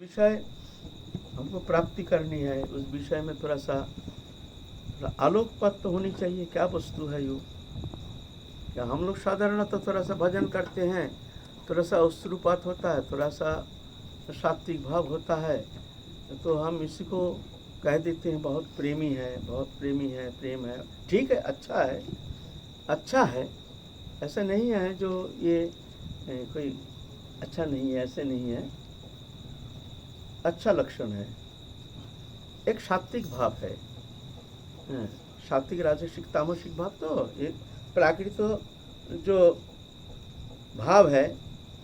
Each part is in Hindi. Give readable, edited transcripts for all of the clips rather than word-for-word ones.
विषय हमको प्राप्ति करनी है, उस विषय में थोड़ा आलोकपात तो होनी चाहिए। क्या वस्तु है यो? क्या हम लोग साधारणतः थोड़ा सा भजन करते हैं, थोड़ा सा अश्रुपात होता है, थोड़ा सा सात्विक भाव होता है, तो हम इसी को कह देते हैं बहुत प्रेमी है, बहुत प्रेमी है, प्रेम है। ठीक है, अच्छा है, ऐसा नहीं है जो ये कोई अच्छा नहीं है, ऐसे नहीं है, अच्छा लक्षण है। एक सात्विक भाव है, सात्विक राजसिक तामसिक भाव, तो एक प्राकृतिक जो भाव है,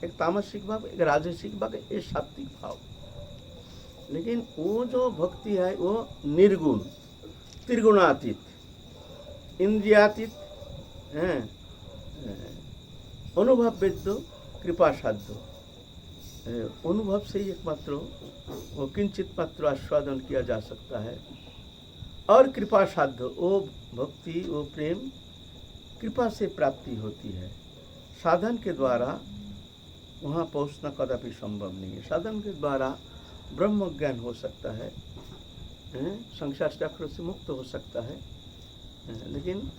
एक तामसिक भाव, एक राजसिक भाव, एक सात्विक भाव। लेकिन वो जो भक्ति है वो निर्गुण, त्रिगुणातीत, इंद्रियातीत, अनुभव वेद्य, कृपा साध्य, अनुभव से ही एकमात्र वो किंचित मात्र आस्वादन किया जा सकता है। और कृपा साध्य, वो भक्ति, वो प्रेम कृपा से प्राप्ति होती है। साधन के द्वारा वहाँ पहुँचना कदापि संभव नहीं है। साधन के द्वारा ब्रह्म ज्ञान हो सकता है, संसार चक्र से मुक्त हो सकता है, लेकिन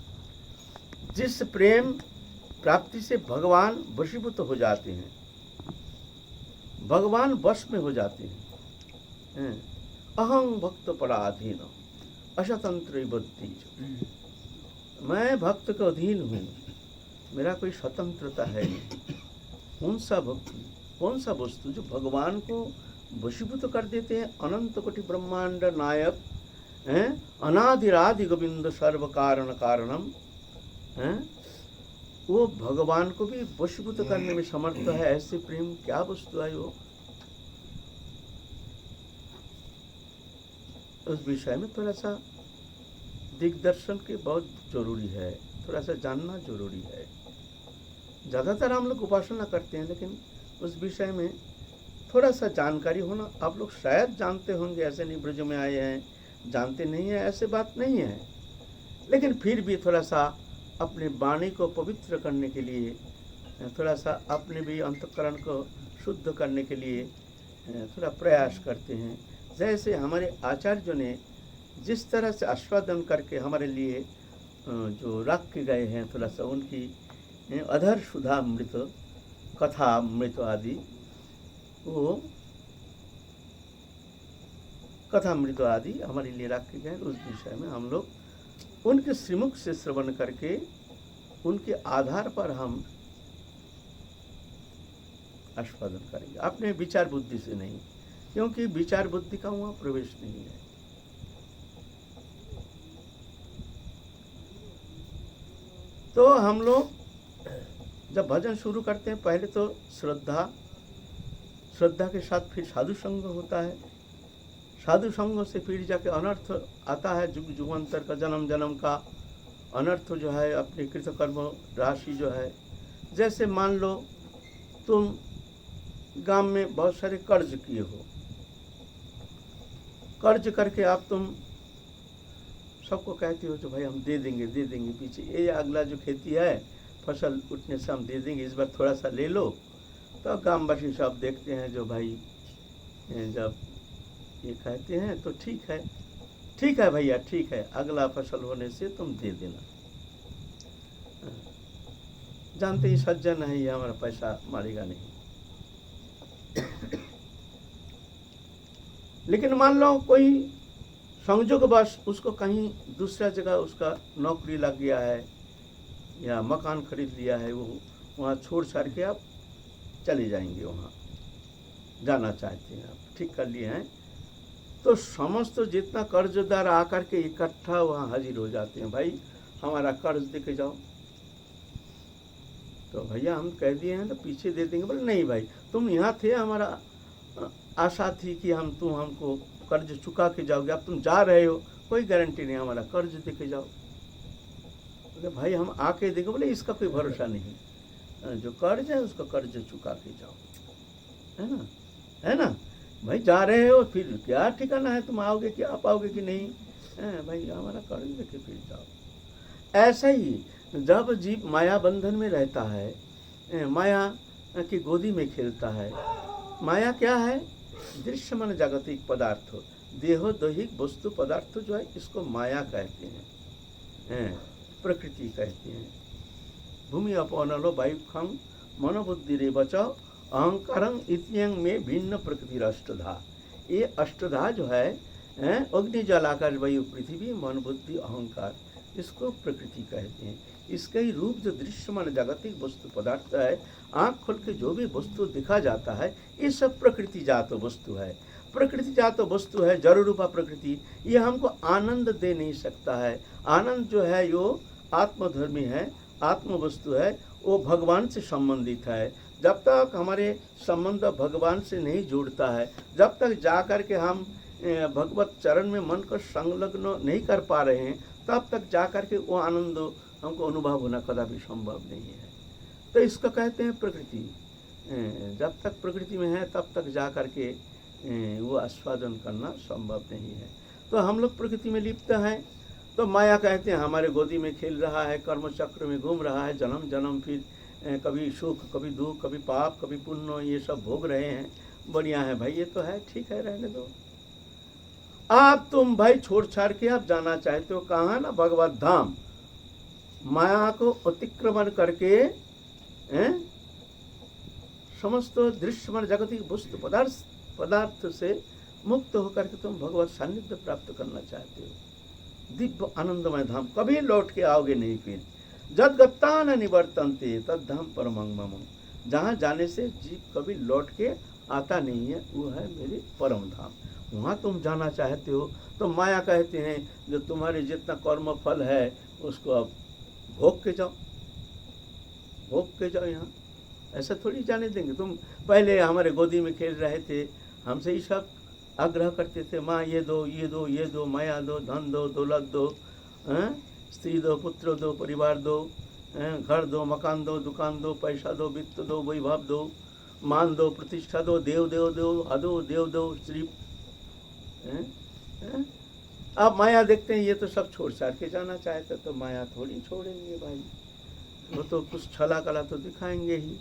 जिस प्रेम प्राप्ति से भगवान वशीभूत हो जाते हैं, भगवान वश में हो जाते हैं। अहं भक्त पराधीन अस्वतंत्र बुद्धि, मैं भक्त का अधीन हूँ, मेरा कोई स्वतंत्रता है नहीं। कौन सा भक्ति, कौन सा वस्तु जो भगवान को वशीभूत कर देते हैं? अनंत कोटि ब्रह्मांड नायक, अनादिरादि गोविंद सर्व कारण कारणम, वो भगवान को भी वशीभूत करने में समर्थ है। ऐसे प्रेम क्या वस्तु है वो? उस विषय में थोड़ा सा दिग्दर्शन के बहुत जरूरी है, थोड़ा सा जानना जरूरी है। ज़्यादातर हम लोग उपासना करते हैं, लेकिन उस विषय में थोड़ा सा जानकारी होना। आप लोग शायद जानते होंगे, ऐसे नहीं ब्रज में आए हैं जानते नहीं है, ऐसे बात नहीं है। लेकिन फिर भी थोड़ा सा अपने वाणी को पवित्र करने के लिए, थोड़ा सा अपने भी अंतःकरण को शुद्ध करने के लिए थोड़ा प्रयास करते हैं। जैसे हमारे आचार्यों ने जिस तरह से आस्वादन करके हमारे लिए जो रख के गए हैं, थोड़ा सा उनकी अधर सुधा अमृत, कथा अमृत आदि, वो कथा अमृत आदि हमारे लिए रख के गए, उस विषय में हम लोग उनके श्रीमुख से श्रवण करके उनके आधार पर हम आस्वादन करेंगे, अपने विचार बुद्धि से नहीं, क्योंकि विचार बुद्धि का वहाँ प्रवेश नहीं है। तो हम लोग जब भजन शुरू करते हैं, पहले तो श्रद्धा के साथ फिर साधु संग होता है। साधु संग से फिर जाके अनर्थ आता है, जुग जुगांतर का, जन्म जन्म का अनर्थ जो है, अपनी कृतकर्म राशि जो है। जैसे मान लो तुम गांव में बहुत सारे कर्ज किए हो, कर्ज करके आप तुम सबको कहते हो जो भाई हम दे देंगे पीछे, ये अगला जो खेती है फसल उठने से हम दे देंगे, इस बार थोड़ा सा ले लो। तो गांववासी सब देखते हैं जो भाई जब ये कहते हैं तो ठीक है भैया, ठीक है, अगला फसल होने से तुम दे देना। जानते ही सज्जन है, ये हमारा पैसा मारेगा नहीं। लेकिन मान लो कोई संजोगवश उसको कहीं दूसरा जगह उसका नौकरी लग गया है या मकान खरीद लिया है, वो वहाँ छोड़ छाड़ के आप चले जाएंगे, वहाँ जाना चाहते हैं आप, ठीक कर लिए हैं। तो समस्त जितना कर्जदार आकर के इकट्ठा वहाँ हाजिर हो जाते हैं, भाई हमारा कर्ज दे के जाओ। तो भैया हम कह दिए हैं तो पीछे दे देंगे। बोले नहीं भाई, तुम यहाँ थे, हमारा आशा थी कि तुम हमको कर्ज चुका के जाओगे, अब तुम जा रहे हो, कोई गारंटी नहीं, हमारा कर्ज दे के जाओ। बोले भाई हम आके देंगे। बोले इसका कोई भरोसा नहीं, जो कर्ज है उसका कर्ज चुका के जाओ, है ना भाई, जा रहे हो फिर क्या ठिकाना है, तुम आओगे कि आप आओगे कि नहीं, भाई हमारा कर्ज देके फिर जाओ। ऐसा ही जब जीव माया बंधन में रहता है, माया की गोदी में खेलता है। माया क्या है? दृश्य मन जागतिक पदार्थ, देहो दैहिक वस्तु पदार्थ जो है इसको माया कहते हैं, प्रकृति कहते हैं। भूमि अपनलो वायुखं मनोबुद्धि रे बचाओ अहंकारं इत्यंग में भिन्न प्रकृति अष्टधा। ये अष्टधा जो है अग्नि जल आकाश वायु पृथ्वी मन बुद्धि अहंकार, इसको प्रकृति कहते हैं। इसका ही रूप जो दृश्य मन जागतिक वस्तु पदार्थ है, आँख खोल के जो भी वस्तु दिखा जाता है ये सब प्रकृति जात वस्तु है। प्रकृति जात वस्तु है, जड़ रूपा प्रकृति, ये हमको आनंद दे नहीं सकता है। आनंद जो है यो आत्मधर्मी है, आत्म वस्तु है, वो भगवान से संबंधित है। जब तक हमारे संबंध भगवान से नहीं जुड़ता है, जब तक जा कर के हम भगवत चरण में मन को संलग्न नहीं कर पा रहे हैं, तब तक जा कर के वो आनंद हमको अनुभव होना कदापि संभव नहीं है। तो इसको कहते हैं प्रकृति। जब तक प्रकृति में है तब तक जा कर के वो आस्वादन करना संभव नहीं है। तो हम लोग प्रकृति में लिप्त हैं, तो माया कहते हैं हमारे गोदी में खेल रहा है, कर्म चक्र में घूम रहा है, जन्म जन्म फिर कभी सुख कभी दुख कभी पाप कभी पुण्य ये सब भोग रहे हैं। बढ़िया है भाई, ये तो है, ठीक है, रहने दो। आप तुम भाई छोड़ छाड़ के आप जाना चाहते हो कहाँ ना, भगवत धाम। माया को अतिक्रमण करके समस्त दृश्य मन जागतिक वस्तु पदार्थ से मुक्त होकर के तुम भगवत सानिध्य प्राप्त करना चाहते हो। दिव्य आनंदमय धाम, कभी लौट के आओगे नहीं फिर। जद गत्ता न निवर्तन्ते तद धाम परमं मम, जहाँ जाने से जीव कभी लौट के आता नहीं है, वो है मेरे परम धाम। वहाँ तुम जाना चाहते हो तो माया कहते हैं जो तुम्हारे जितना कर्म फल है उसको अब भोग के जाओ, भोग के जाओ। यहाँ ऐसा थोड़ी जाने देंगे। तुम पहले हमारे गोदी में खेल रहे थे, हमसे ही सब आग्रह करते थे, माँ ये दो ये दो ये दो, माया दो, धन दो, दौलत दो, स्त्री दो, पुत्र दो, परिवार दो, घर दो, मकान दो, दुकान दो, पैसा दो, वित्त दो, वैभव दो, मान दो, प्रतिष्ठा दो, देव देव दो, हदो देव दो, स्त्री। अब माया देखते हैं ये तो सब छोड़ छाड़ के जाना चाहते, तो माया थोड़ी छोड़ेंगे भाई, वो तो कुछ छला कला तो दिखाएंगे ही।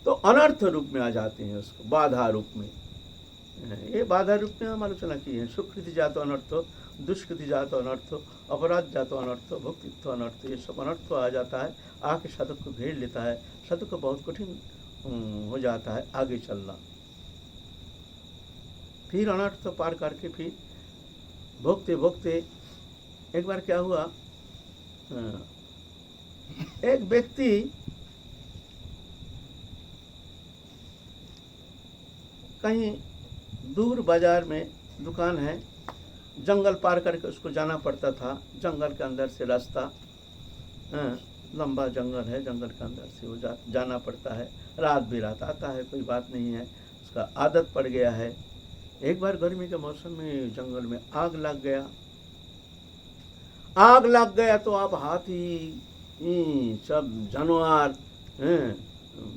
तो अनर्थ रूप में आ जाते हैं, उसको बाधा रूप में। ये बाधा रूप में हम आलोचना की है। सुकृति जातो अनर्थ, दुष्कृति जातो अनर्थ, अपराध जातो अनर्थ, भक्तित्व अनर्थ, ये सब अनर्थ आ जाता है, आके साधक को घेर लेता है। साधक को बहुत कठिन हो जाता है आगे चलना। फिर अनर्थ पार करके फिर भोगते भोगते एक बार क्या हुआ, एक व्यक्ति कहीं दूर बाजार में दुकान है, जंगल पार करके उसको जाना पड़ता था। जंगल के अंदर से रास्ता, लंबा जंगल है, जंगल के अंदर से वो जाना पड़ता है। रात भी रात आता है, कोई बात नहीं है, उसका आदत पड़ गया है। एक बार गर्मी के मौसम में जंगल में आग लग गया। आग लग गया तो अब हाथी, सब जानवर,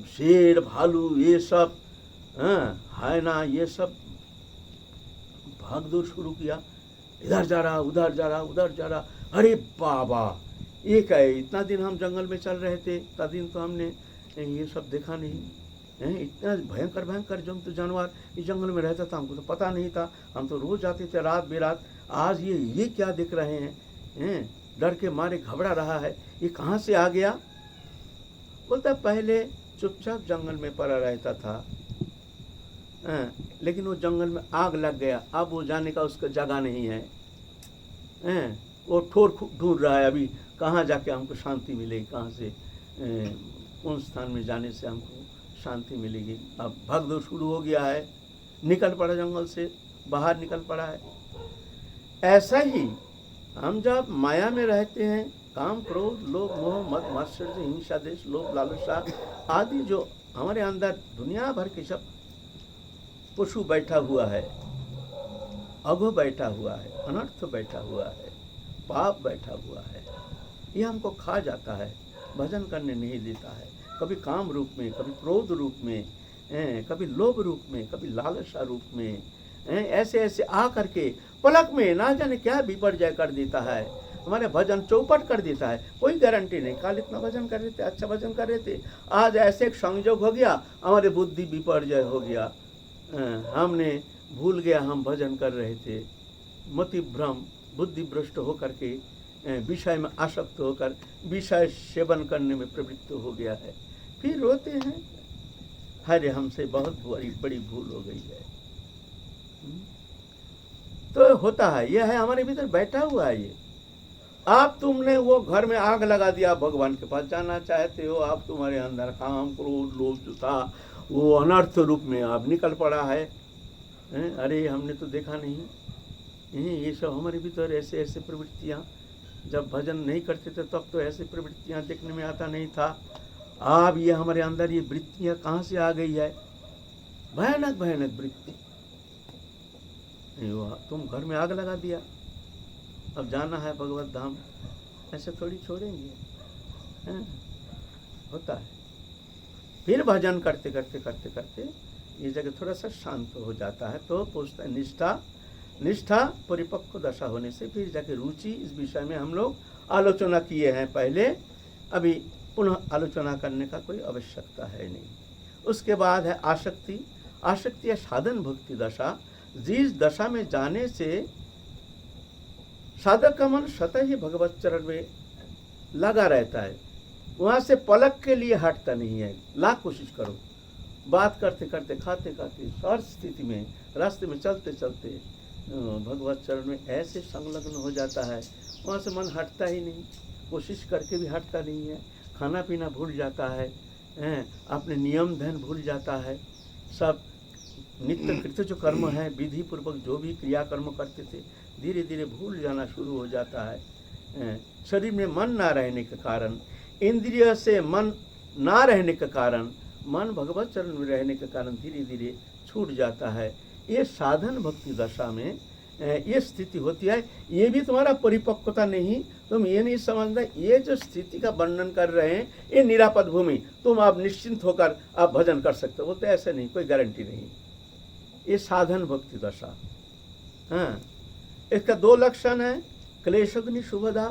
शेर, भालू, ये सब, हायना, ये सब भागदौड़ शुरू किया। इधर जा रहा, उधर जा रहा, उधर जा रहा। अरे बाबा, ये क्या है, इतना दिन हम जंगल में चल रहे थे, इतना दिन तो हमने ये सब देखा नहीं है। इतना भयंकर भयंकर जंतु जानवर इस जंगल में रहता था, हमको तो पता नहीं था। हम तो रोज जाते थे रात बेरात। आज ये क्या दिख रहे हैं, डर के मारे घबरा रहा है, ये कहाँ से आ गया। बोलता पहले चुपचाप जंगल में पड़ा रहता था, लेकिन वो जंगल में आग लग गया, अब वो जाने का उसका जगह नहीं है। वो ठोर ढूंढ रहा है अभी कहाँ जाके हमको शांति मिलेगी, कहाँ से कौन स्थान में जाने से हमको शांति मिलेगी। अब भागदौड़ शुरू हो गया है, निकल पड़ा जंगल से, बाहर निकल पड़ा है। ऐसा ही हम जब माया में रहते हैं, काम, क्रोध, लोभ, मोह, मद, मात्सर्य, हिंसा, देश, लोभ, लालसा आदि जो हमारे अंदर दुनिया भर के सब पशु बैठा हुआ है, अघो बैठा हुआ है, अनर्थ बैठा हुआ है, पाप बैठा हुआ है, ये हमको खा जाता है, भजन करने नहीं देता है। कभी काम रूप में, कभी क्रोध रूप में, कभी लोभ रूप में, कभी लालसा रूप में, ऐसे ऐसे आ करके पलक में ना जाने क्या विपर्जय कर देता है, हमारे भजन चौपट कर देता है। कोई गारंटी नहीं, कल इतना भजन कर रहे थे, अच्छा भजन कर रहे थे, आज ऐसे एक संयोग हो गया, हमारे बुद्धि विपर्जय हो गया। हमने भूल गया हम भजन कर रहे थे, मति भ्रम बुद्धि भ्रष्ट होकर के विषय में आसक्त होकर विषय सेवन करने में प्रवृत्त हो गया है, फिर रोते हैं, अरे हमसे बहुत बड़ी भूल हो गई है। तो होता है, यह है हमारे भीतर बैठा हुआ है। ये आप तुमने वो घर में आग लगा दिया, भगवान के पास जाना चाहते हो, आप तुम्हारे अंदर काम क्रोध लोभ जो था वो अनर्थ रूप में आप निकल पड़ा है। अरे हमने तो देखा नहीं, ये सब हमारे भीतर ऐसे ऐसे प्रवृत्तियाँ, जब भजन नहीं करते थे तब तो ऐसे प्रवृत्तियाँ देखने में आता नहीं था। अब ये हमारे अंदर ये वृत्तियाँ कहाँ से आ गई है, भयानक भयानक वृत्ति। तुम घर में आग लगा दिया, अब जाना है भगवत धाम, ऐसे थोड़ी छोड़ेंगे। होता है। फिर भजन करते करते करते करते ये जगह थोड़ा सा शांत हो जाता है, तो पूछता है निष्ठा परिपक्व दशा होने से फिर जाके रुचि, इस विषय में हम लोग आलोचना किए हैं पहले, अभी पुनः आलोचना करने का कोई आवश्यकता है नहीं। उसके बाद है आसक्ति। आसक्ति है साधन भक्ति दशा, जिस दशा में जाने से साधक का मन स्वतः ही भगवत चरण में लगा रहता है, वहाँ से पलक के लिए हटता नहीं है। लाख कोशिश करो, बात करते करते खाते खाते हर स्थिति में रास्ते में चलते चलते भगवत चरण में ऐसे संलग्न हो जाता है, वहाँ से मन हटता ही नहीं, कोशिश करके भी हटता नहीं है। खाना पीना भूल जाता है, अपने नियम धन भूल जाता है, सब नित्य कृत्य जो कर्म है, विधि पूर्वक जो भी क्रियाकर्म करते थे धीरे धीरे भूल जाना शुरू हो जाता है। शरीर में मन ना रहने के कारण, इंद्रिय से मन ना रहने के कारण, मन भगवत चरण में रहने के कारण धीरे धीरे छूट जाता है। ये साधन भक्ति दशा में ये स्थिति होती है। ये भी तुम्हारा परिपक्वता नहीं, तुम ये नहीं समझना ये जो स्थिति का वर्णन कर रहे हैं ये निरापद भूमि, तुम आप निश्चिंत होकर आप भजन कर सकते हो, तो ऐसे नहीं, कोई गारंटी नहीं। ये साधन भक्ति दशा। हाँ, इसका दो लक्षण है, क्लेशग्नि शुभदा,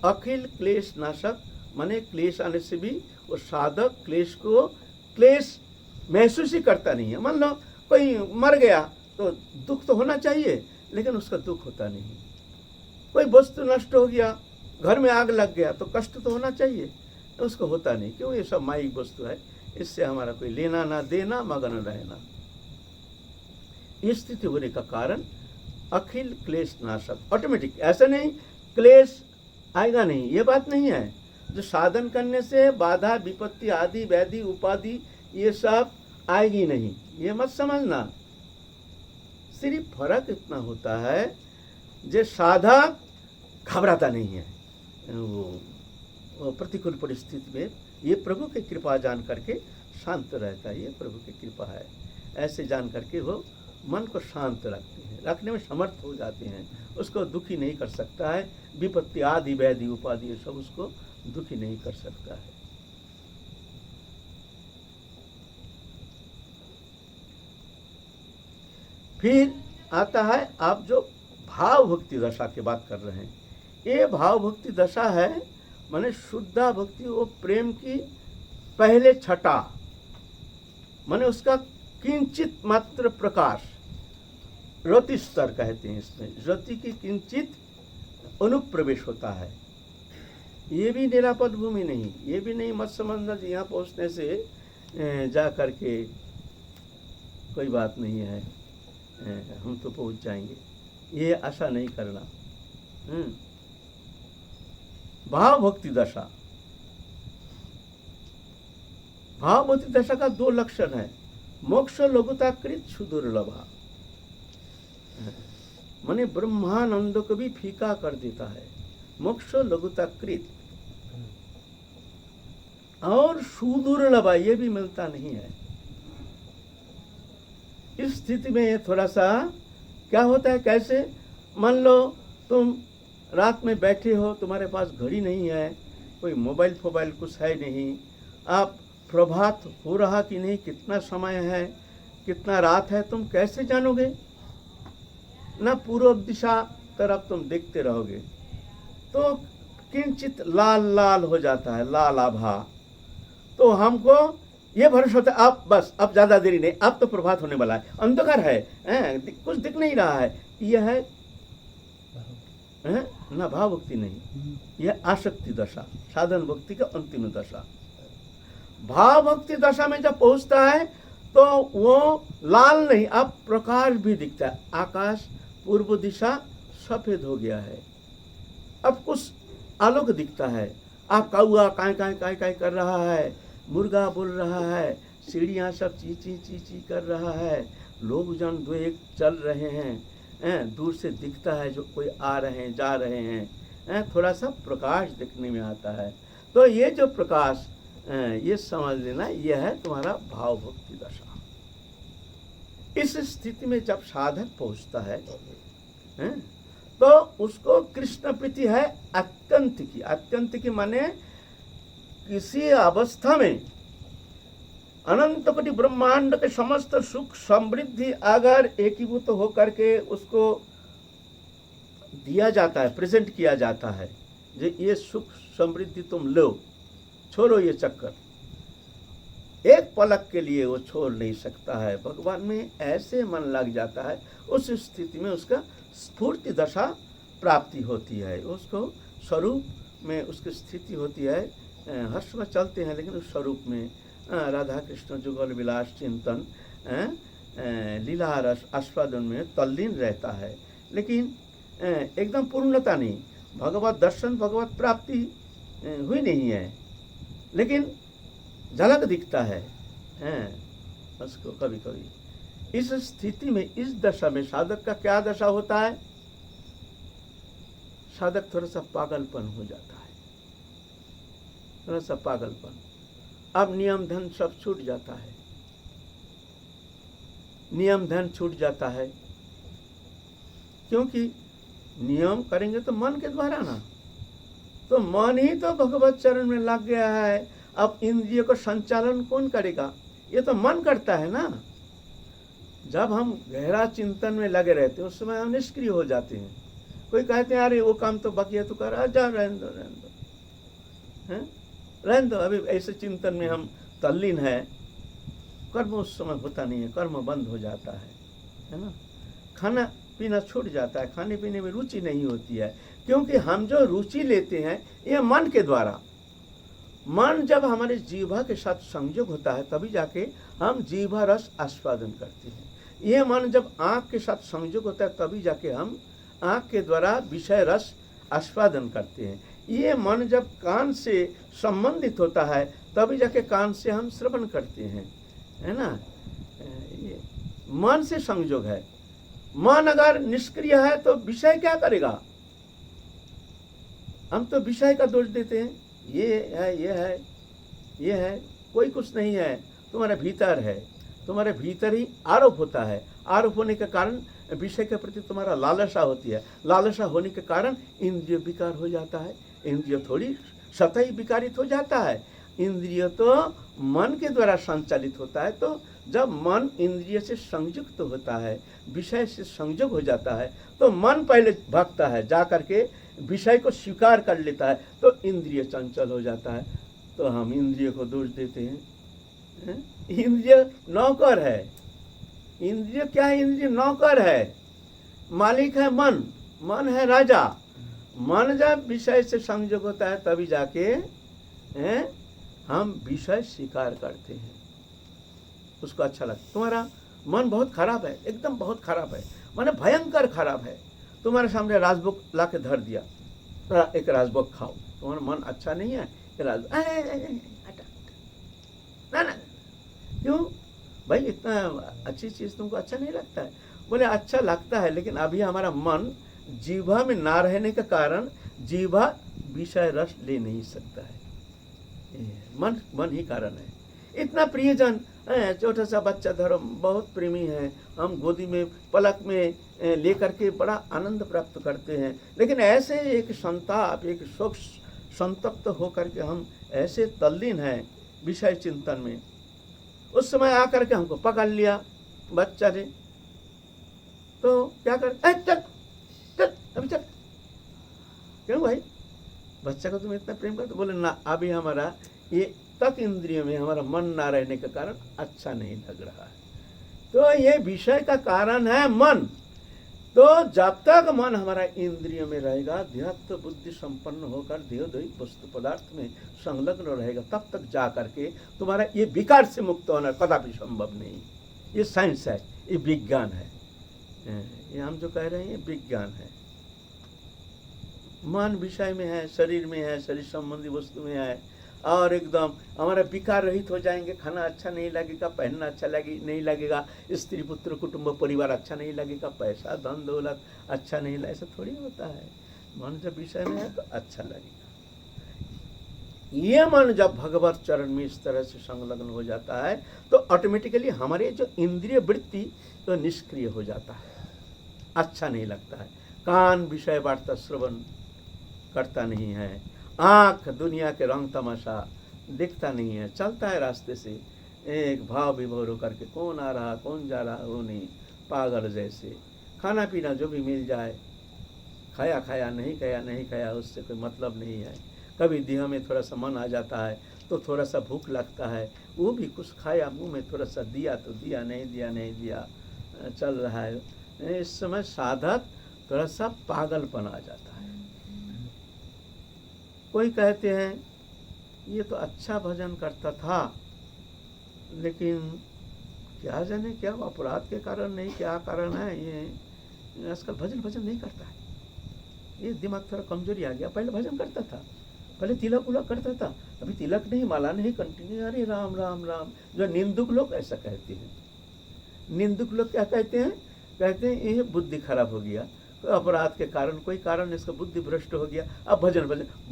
अखिल क्लेश नाशक, माने क्लेश आने से भी वो साधक क्लेश महसूस ही करता नहीं है। मान लो कोई मर गया तो दुख तो होना चाहिए, लेकिन उसका दुख होता नहीं। कोई वस्तु नष्ट हो गया, घर में आग लग गया तो कष्ट तो होना चाहिए, तो उसको होता नहीं। क्यों? ये सब माइक वस्तु है, इससे हमारा कोई लेना ना देना, मगन रहना। ये स्थिति होने का कारण अखिल क्लेश नाशक, ऑटोमेटिक, ऐसा नहीं क्लेश आएगा नहीं, ये बात नहीं है। जो साधन करने से बाधा विपत्ति आदि व्याधि उपाधि ये सब आएगी नहीं, ये मत समझना। सिर्फ फर्क इतना होता है जो साधक घबराता नहीं है, वो प्रतिकूल परिस्थिति में ये प्रभु की कृपा जान करके शांत रहता है। ये प्रभु की कृपा है, ऐसे जान करके वो मन को शांत रखते हैं, रखने में समर्थ हो जाते हैं। उसको दुखी नहीं कर सकता है, विपत्ति आदि व्याधि उपाधि ये सब उसको दुखी नहीं कर सकता है। फिर आता है आप जो भाव भक्ति दशा की बात कर रहे हैं, ये भाव भक्ति दशा है, माने शुद्धा भक्ति, वो प्रेम की पहले छटा, माने उसका किंचित मात्र प्रकाश, रति स्तर कहते हैं इसमें, रति की किंचित अनुप्रवेश होता है। ये भी निरापद भूमि नहीं, ये भी नहीं मत समझना कि यहाँ पहुँचने से जा करके कोई बात नहीं है, हम तो पहुँच जाएंगे, ये आशा नहीं करना। भाव भक्ति दशा, भाव भक्ति दशा का दो लक्षण है, मोक्ष लघुताकृत सुदुर्लभा, माने ब्रह्मानंद को भी फीका कर देता है। मोक्ष लघुताकृत और सुदुर्लभा, ये भी मिलता नहीं है। इस स्थिति में थोड़ा सा क्या होता है, कैसे, मान लो तुम रात में बैठे हो, तुम्हारे पास घड़ी नहीं है, कोई मोबाइल फोबाइल कुछ है नहीं, आप प्रभात हो रहा कि नहीं, कितना समय है, कितना रात है, तुम कैसे जानोगे? ना पूर्व दिशा तरफ तुम देखते रहोगे तो किंचित लाल लाल हो जाता है, लाल आभा, तो हमको ये भरोसा होता है अब बस, अब ज्यादा देरी नहीं, अब तो प्रभात होने वाला है, अंधकार है, कुछ दिख नहीं रहा है, यह है ना भाव भक्ति नहीं, यह आसक्ति दशा, साधन भक्ति का अंतिम दशा। भाव भक्ति दशा में जब पहुंचता है तो वो लाल नहीं, अब प्रकाश भी दिखता है, आकाश पूर्व दिशा सफेद हो गया है, अब कुछ आलोक दिखता है, अब कौआ काय काय काय काय कर रहा है, मुर्गा बोल रहा है, सीढ़ियाँ सब ची ची ची ची कर रहा है, लोग जन दो एक चल रहे हैं, दूर से दिखता है जो कोई आ रहे हैं जा रहे हैं, थोड़ा सा प्रकाश दिखने में आता है। तो ये जो प्रकाश, ये समझ लेना, यह है तुम्हारा भाव भक्ति दशा। इस स्थिति में जब साधक पहुंचता है तो उसको कृष्ण प्रीति है अत्यंत की। अत्यंत की माने किसी अवस्था में अनंत कोटि ब्रह्मांड के समस्त सुख समृद्धि अगर एकीभूत होकर के उसको दिया जाता है, प्रेजेंट किया जाता है, जो ये सुख समृद्धि तुम लो, छोड़ो ये चक्कर, एक पलक के लिए वो छोड़ नहीं सकता है। भगवान में ऐसे मन लग जाता है, उस स्थिति में उसका स्फूर्ति दशा प्राप्ति होती है, उसको स्वरूप में उसकी स्थिति होती है। हर्ष में चलते हैं लेकिन उस स्वरूप में राधा कृष्ण जुगल विलास चिंतन लीला रस आस्वादन में तल्लीन रहता है, लेकिन एकदम पूर्णता नहीं, भगवत दर्शन भगवत प्राप्ति हुई नहीं है, लेकिन झलक दिखता है उसको कभी कभी। इस स्थिति में, इस दशा में साधक का क्या दशा होता है? साधक थोड़ा सा पागलपन हो जाता है, थोड़ा सा पागलपन। अब नियम धन सब छूट जाता है, नियम धन छूट जाता है, क्योंकि नियम करेंगे तो मन के द्वारा ना, तो मन ही तो भगवत चरण में लग गया है। अब इंद्रियों का संचालन कौन करेगा? ये तो मन करता है ना। जब हम गहरा चिंतन में लगे रहते हैं उस समय हम निष्क्रिय हो जाते हैं। कोई कहते हैं अरे वो काम तो बाकी है, तो कर जा, रहने दो रहने दो, हैं रहने दो, अभी ऐसे चिंतन में हम तल्लीन है, कर्म उस समय होता नहीं है, कर्म बंद हो जाता है ना। खाना पीना छूट जाता है, खाने पीने में रुचि नहीं होती है, क्योंकि हम जो रुचि लेते हैं ये मन के द्वारा। मन जब हमारे जीवा के साथ संयोग होता है तभी जाके हम जीवा रस आस्वादन करते हैं। ये मन जब आँख के साथ संयोग होता है तभी जाके हम आँख के द्वारा विषय रस आस्वादन करते हैं। ये मन जब कान से संबंधित होता है तभी जाके कान से हम श्रवण करते हैं, है ना। ये मन से संयोग है। मन अगर निष्क्रिय है तो विषय क्या करेगा? हम तो विषय का दोष देते हैं, ये है ये है ये है, कोई कुछ नहीं है, तुम्हारे भीतर है। तुम्हारे भीतर ही आरोप होता है, आरोप होने के कारण विषय के प्रति तुम्हारा लालसा होती है, लालसा होने के कारण इंद्रिय विकार हो जाता है, इंद्रिय थोड़ी सतही विकारित हो जाता है। इंद्रिय तो मन के द्वारा संचालित होता है, तो जब मन इंद्रिय से संयुक्त होता है, विषय से संयोग हो जाता है, तो मन पहले भागता है, जा करके विषय को स्वीकार कर लेता है, तो इंद्रिय चंचल हो जाता है। तो हम इंद्रिय को दोष देते हैं। इंद्रिय नौकर है। इंद्रिय क्या है? इंद्रिय नौकर है, मालिक है मन, मन है राजा। मन जब विषय से संयोग होता है तभी जाके हम विषय स्वीकार करते हैं, उसको अच्छा लगता। तुम्हारा मन बहुत खराब है, एकदम बहुत खराब है, माने भयंकर खराब है। तुम्हारे सामने राजभोग ला के धर दिया, तो एक राजभोग खाओ, तुम्हारा मन अच्छा नहीं है, ना ना, क्यों भाई? इतना अच्छी चीज़ तुमको अच्छा नहीं लगता है? बोले अच्छा लगता है, लेकिन अभी हमारा मन जीवा में ना रहने के कारण जीवा विषय रस ले नहीं सकता है। मन ही कारण है। इतना प्रियजन, छोटा सा बच्चा धर्म बहुत प्रेमी है, हम गोदी में पलक में लेकर के बड़ा आनंद प्राप्त करते हैं, लेकिन ऐसे एक संताप, एक शोक संतप्त होकर के हम ऐसे तल्लीन हैं विषय चिंतन में। उस समय आकर के हमको पकड़ लिया बच्चा ने, तो क्या कर, चल चल अभी चल। क्यों भाई? बच्चा को तुम इतना प्रेम करते? बोले ना, अभी हमारा ये तक इंद्रियों में हमारा मन ना रहने के कारण अच्छा नहीं लग रहा है। तो ये विषय का कारण है मन। तो जब तक मन हमारा इंद्रियों में रहेगा, ध्यात्म बुद्धि संपन्न होकर देहोद्वैत वस्तु पदार्थ में संलग्न रहेगा, तब तक जा करके तुम्हारा ये विकार से मुक्त होना कदापि संभव नहीं। ये साइंस है, ये विज्ञान है। ये हम जो कह रहे हैं ये विज्ञान है। मन विषय में है, शरीर में है, शरीर संबंधी वस्तु में है, और एकदम हमारा विकार रहित हो जाएंगे। खाना अच्छा नहीं लगेगा, पहनना अच्छा नहीं लगेगा, स्त्री पुत्र कुटुंब परिवार अच्छा नहीं लगेगा, पैसा धन दौलत अच्छा नहीं लगेगा। ऐसा थोड़ी होता है। मन जब विषय में है तो अच्छा लगेगा। ये मन जब भगवत चरण में इस तरह से संलग्न हो जाता है तो ऑटोमेटिकली हमारे जो इंद्रिय वृत्ति तो निष्क्रिय हो जाता है, अच्छा नहीं लगता है। कान विषय वार्ता श्रवण करता नहीं है, आँख दुनिया के रंग तमाशा दिखता नहीं है, चलता है रास्ते से एक भाव विभोर होकर के, कौन आ रहा कौन जा रहा वो नहीं, पागल जैसे। खाना पीना जो भी मिल जाए, खाया खाया नहीं खाया नहीं खाया उससे कोई मतलब नहीं है। कभी देह में थोड़ा सा मन आ जाता है तो थोड़ा सा भूख लगता है, वो भी कुछ खाया, मुंह में थोड़ा सा दिया तो दिया, नहीं दिया नहीं दिया, चल रहा है। इस समय साधक थोड़ा सा पागलपन आ जाता है। कोई कहते हैं ये तो अच्छा भजन करता था, लेकिन क्या जाने क्या अपराध के कारण नहीं, क्या कारण है, ये आजकल भजन नहीं करता है। ये दिमाग थोड़ा कमजोरी आ गया। पहले भजन करता था, पहले तिलक उलक करता था, अभी तिलक नहीं, माला नहीं, कंटिन्यू अरे राम राम राम। जो निंदुक लोग ऐसा कहते हैं। निंदुक लोग क्या कहते हैं? कहते हैं ये बुद्धि खराब हो गया, अपराध के कारण, कोई कारण इसका बुद्धि भ्रष्ट हो गया, अब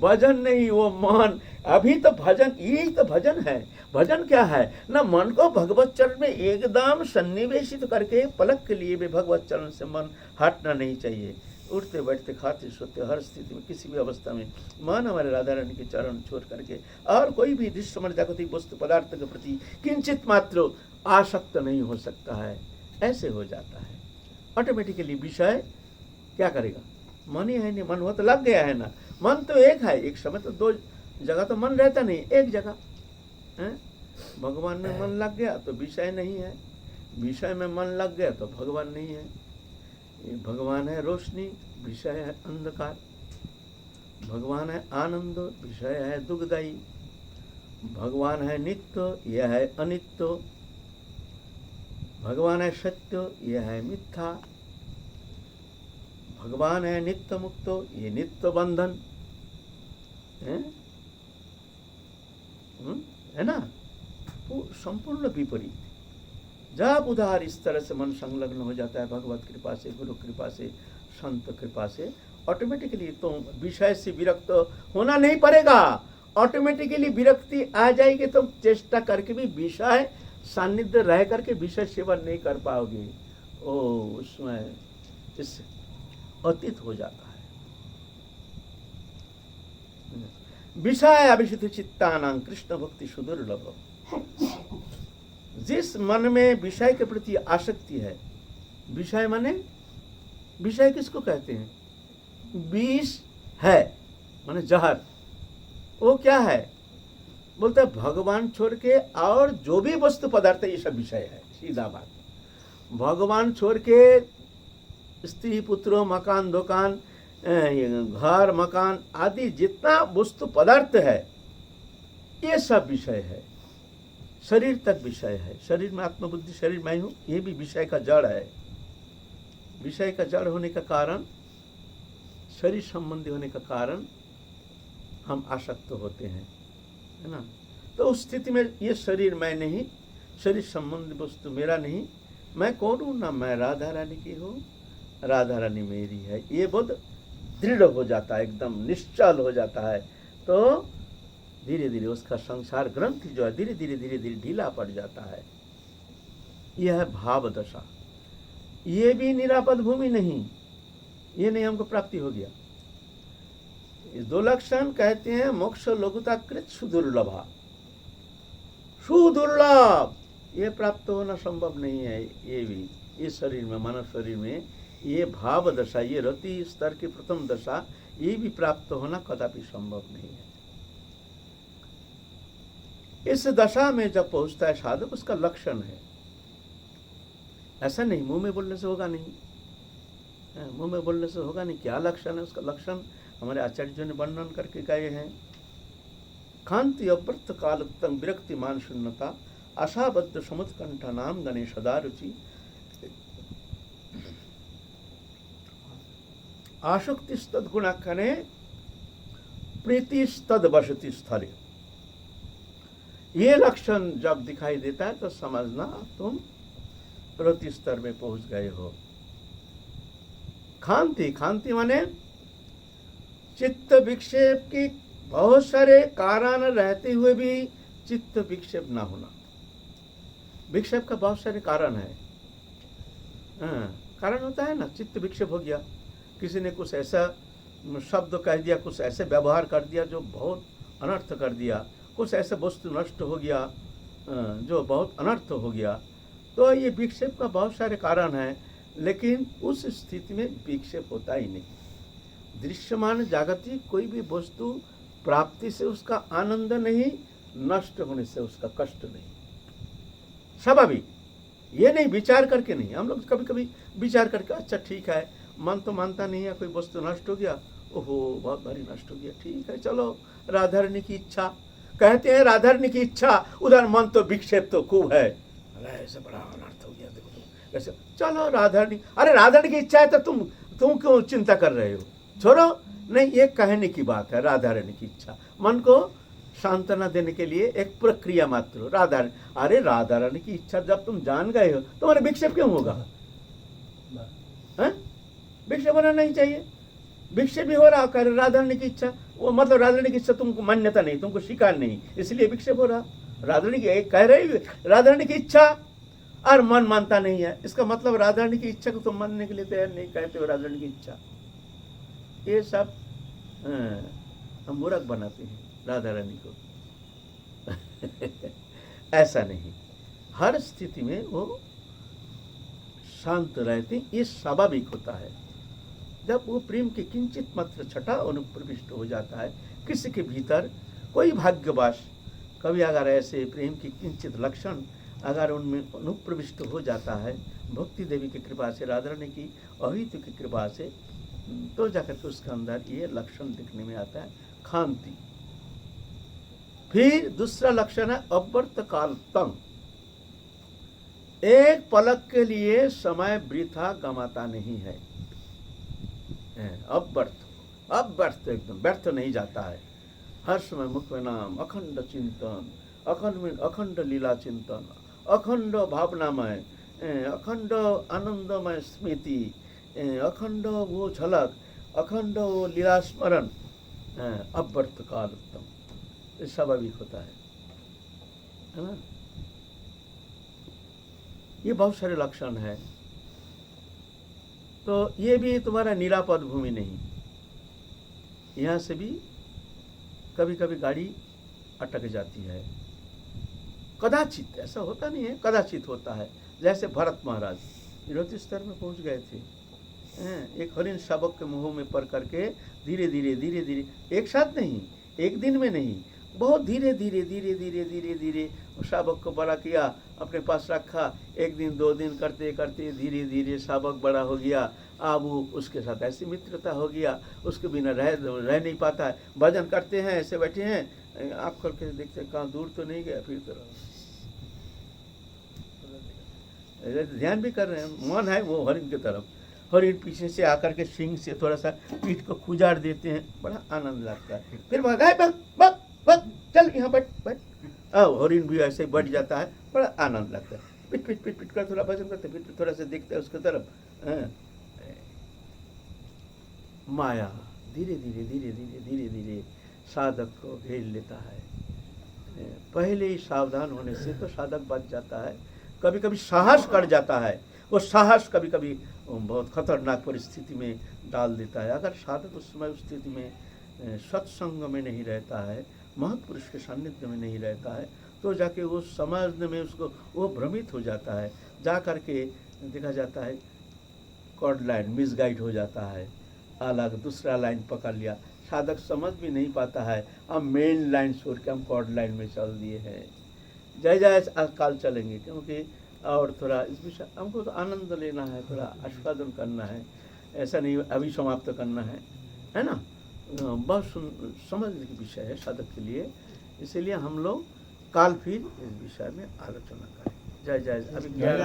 भजन नहीं, वो मन। अभी तो भजन, यही तो भजन है। भजन क्या है ना, मन को भगवत चरण में एकदम सन्निवेशित करके पलक के लिए भी भगवत चरण से मन हटना नहीं चाहिए। उठते बैठते खाते सोते हर स्थिति में किसी भी अवस्था में मन हमारे राधा रानी के चरण छोड़ करके और कोई भी दृश्य मन जागतिक वस्तु पदार्थ के प्रति किंचित मात्र आसक्त नहीं हो सकता है। ऐसे हो जाता है ऑटोमेटिकली। विषय क्या करेगा? मन ही है नहीं, मन हो तो लग गया है ना। मन तो एक है, एक समय तो दो जगह तो मन रहता नहीं, एक जगह है। भगवान में मन लग गया तो विषय नहीं है, विषय में मन लग गया तो भगवान नहीं है। ये भगवान है रोशनी, विषय है अंधकार। भगवान है आनंद, विषय है दुखदायी। भगवान है नित्य, यह है अनित्य। भगवान है सत्य, यह है मिथ्या। भगवान है नित्य मुक्त, ये नित्य बंधन है ना। संपूर्ण विपरीत। जब उधार इस तरह से मन संलग्न हो जाता है भगवत कृपा से, गुरु कृपा से, संत कृपा से, ऑटोमेटिकली तो विषय से विरक्त होना नहीं पड़ेगा। ऑटोमेटिकली विरक्ति आ जाएगी तो चेष्टा करके भी विषय सानिध्य रह करके विषय सेवन नहीं कर पाओगे। ओ उसमें इससे अतीत हो जाता है। विषय अभिषित चित्तानां कृष्ण भक्ति सुदुर्लभ। जिस मन में विषय के प्रति आसक्ति है, विषय माने, विषय किसको कहते हैं? विष है माने जहर। वो क्या है? बोलते हैं भगवान छोड़ के और जो भी वस्तु पदार्थ है ये सब विषय है। सीधा बात। भगवान छोड़ के स्त्री पुत्र मकान दुकान घर मकान आदि जितना वस्तु पदार्थ है ये सब विषय है। शरीर तक विषय है। शरीर में आत्मबुद्धि, शरीर मैं हूँ, ये भी विषय का जड़ है। विषय का जड़ होने का कारण, शरीर संबंधी होने का कारण हम आसक्त होते हैं, है ना। तो उस स्थिति में ये शरीर मैं नहीं, शरीर संबंधी वस्तु मेरा नहीं, मैं कौन हूँ ना, मैं राधा रानी की हूँ, राधा रानी मेरी है। ये बहुत दृढ़ हो जाता है, एकदम निश्चल हो जाता है। तो धीरे धीरे उसका संसार ग्रंथि जो है धीरे धीरे ढीला पड़ जाता है। यह है भाव दशा। ये भी निरापद भूमि नहीं, ये नहीं हमको प्राप्ति हो गया। इस दो लक्षण कहते हैं मोक्ष लघुता कृत सुदुर्लभा। सुदुर्लभ ये प्राप्त होना संभव नहीं है। ये भी इस शरीर में, मानव शरीर में ये भाव दशा, ये रति स्तर की प्रथम दशा, ये भी प्राप्त होना कदापि संभव नहीं है। इस दशा में जब पहुंचता है साधक, उसका लक्षण है। ऐसा नहीं मुंह में बोलने से होगा नहीं, मुंह में बोलने से होगा नहीं। क्या लक्षण है उसका? लक्षण हमारे आचार्य जी ने वर्णन करके गए हैं। कांति अव्रत काल उत्तम विरक्ति मान शून्यता आशाबद्ध समुत्कंठ नाम गणेश रुचि आसक्ति तद्गुणाखने प्रीति तद वसति स्थले। ये लक्षण जब दिखाई देता है तो समझना तुम प्रति स्तर में पहुंच गए हो। कांति, कांति माने चित्त विक्षेप की बहुत सारे कारण रहते हुए भी चित्त विक्षेप ना होना। विक्षेप का बहुत सारे कारण है। कारण होता है ना, चित्त विक्षेप हो गया, किसी ने कुछ ऐसा शब्द कह दिया, कुछ ऐसे व्यवहार कर दिया जो बहुत अनर्थ कर दिया, कुछ ऐसे वस्तु नष्ट हो गया जो बहुत अनर्थ हो गया। तो ये विक्षेप का बहुत सारे कारण हैं, लेकिन उस स्थिति में विक्षेप होता ही नहीं। दृश्यमान जागतिक कोई भी वस्तु प्राप्ति से उसका आनंद नहीं, नष्ट होने से उसका कष्ट नहीं। स्वाभाविक, ये नहीं विचार करके नहीं। हम लोग कभी कभी विचार करके अच्छा ठीक है, मन तो मानता नहीं है, कोई वस्तु नष्ट हो गया, ओहो बहुत भारी नष्ट हो गया, ठीक है चलो राधारणी की इच्छा, कहते हैं राधारणी की इच्छा, उधर मन तो विक्षेप तो खूब है, ऐसे बड़ा अनर्थ हो गया, देखो तो ऐसे, चलो राधारणी, अरे राधारणी की इच्छा है तो तुम क्यों चिंता कर रहे हो, छोड़ो। नहीं, ये कहने की बात है, राधारणी की इच्छा मन को सांत्वना देने के लिए एक प्रक्रिया मात्र। राधारणी, अरे राधारणी की इच्छा जब तुम जान गए हो तुम्हारे विक्षेप क्यों होगा? विक्षेप होना नहीं चाहिए। विक्षेप भी हो रहा कर राधारणी की इच्छा, वो मतलब राधारणी की इच्छा तुमको मान्यता नहीं, तुमको स्वीकार नहीं, इसलिए विक्षेप हो रहा। राधारणी की कह रही राधारणी की इच्छा और मन मानता नहीं है, इसका मतलब राधारणी की इच्छा को तुम मानने के लिए तैयार नहीं, कहते हो राधारणी की इच्छा। ये सब हम मूर्ख बनाते हैं राधा रानी को। ऐसा नहीं, हर स्थिति में वो शांत रहते, ये स्वाभाविक होता है। जब वो प्रेम के किंचित मात्र छठा अनुप्रविष्ट हो जाता है किसी के भीतर, कोई भाग्यवश कभी अगर ऐसे प्रेम की किंचित लक्षण अगर उनमें अनुप्रविष्ट हो जाता है, भक्ति देवी की कृपा से, राधा रानी की अहित की कृपा से, तो जाकर के उसके अंदर ये लक्षण दिखने में आता है, कांति। फिर दूसरा लक्षण है अव्यर्थ कालतम, एक पलक के लिए समय वृथा गमाता नहीं है। अव्यर्थ एकदम व्यर्थ नहीं जाता है, हर समय मुख में नाम, अखंड चिंतन, अखंड लीला चिंतन, अखंड भावनामय, अखंड आनंदमय स्मृति, अखंड वो झलक, अखंड वो लीला स्मरण, अव्यर्थ काल उत्तम, स्वाभाविक होता है ना। ये बहुत सारे लक्षण है। तो ये भी तुम्हारा निरापद भूमि नहीं, यहाँ से भी कभी कभी गाड़ी अटक जाती है, कदाचित, ऐसा होता नहीं है, कदाचित होता है। जैसे भरत महाराज विरोधी स्तर में पहुंच गए थे, एक हरिण शावक के मुंह में पड़ करके धीरे धीरे धीरे धीरे, एक साथ नहीं, एक दिन में नहीं, बहुत धीरे धीरे धीरे धीरे धीरे धीरे शावक को बड़ा किया, अपने पास रखा। एक दिन 2 दिन करते करते धीरे धीरे शावक बड़ा हो गया। अब वो उसके साथ ऐसी मित्रता हो गया, उसके बिना रह नहीं पाता है। भजन करते हैं, ऐसे बैठे हैं, आप करके देखते कहाँ दूर तो नहीं गया, फिर तो ध्यान भी कर रहे हैं, मन है वो हरिण की तरफ, हरिण पीछे से आकर के सिंग से थोड़ा सा पीठ को खुजाड़ देते हैं, बड़ा आनंद लगता है। फिर भागा, बग चल यहाँ बैठ बैठ, हरिण भी ऐसे बढ़ जाता है, बड़ा आनंद लगता है। पिट पिट पिट पिट कर थोड़ा भजन करते, फिर थोड़ा सा देखते हैं उसके तरफ। माया धीरे धीरे धीरे धीरे धीरे धीरे साधक को घेर लेता है। पहले ही सावधान होने से तो साधक बच जाता है। कभी कभी साहस कर जाता है, वो साहस कभी कभी बहुत खतरनाक परिस्थिति में डाल देता है। अगर साधक उस समय उस स्थिति में सत्संग में नहीं रहता है, महत्पुरुष के सानिध्य में नहीं रहता है, तो जाके वो समझने में उसको वो भ्रमित हो जाता है। जा करके देखा जाता है कॉर्ड लाइन मिसगाइड हो जाता है, अलग दूसरा लाइन पकड़ लिया, साधक समझ भी नहीं पाता है। हम मेन लाइन छोड़ के हम कॉर्ड लाइन में चल दिए हैं। जय जय काल चलेंगे, क्योंकि और थोड़ा इस विषय हमको तो आनंद लेना है, थोड़ा आस्वादन करना है, ऐसा नहीं अभी समाप्त करना है ना। बहुत समझने की विषय है साधक के लिए, इसीलिए हम लोग काल फिर इस विषय में आलोचना करें। जय जय। अभी 11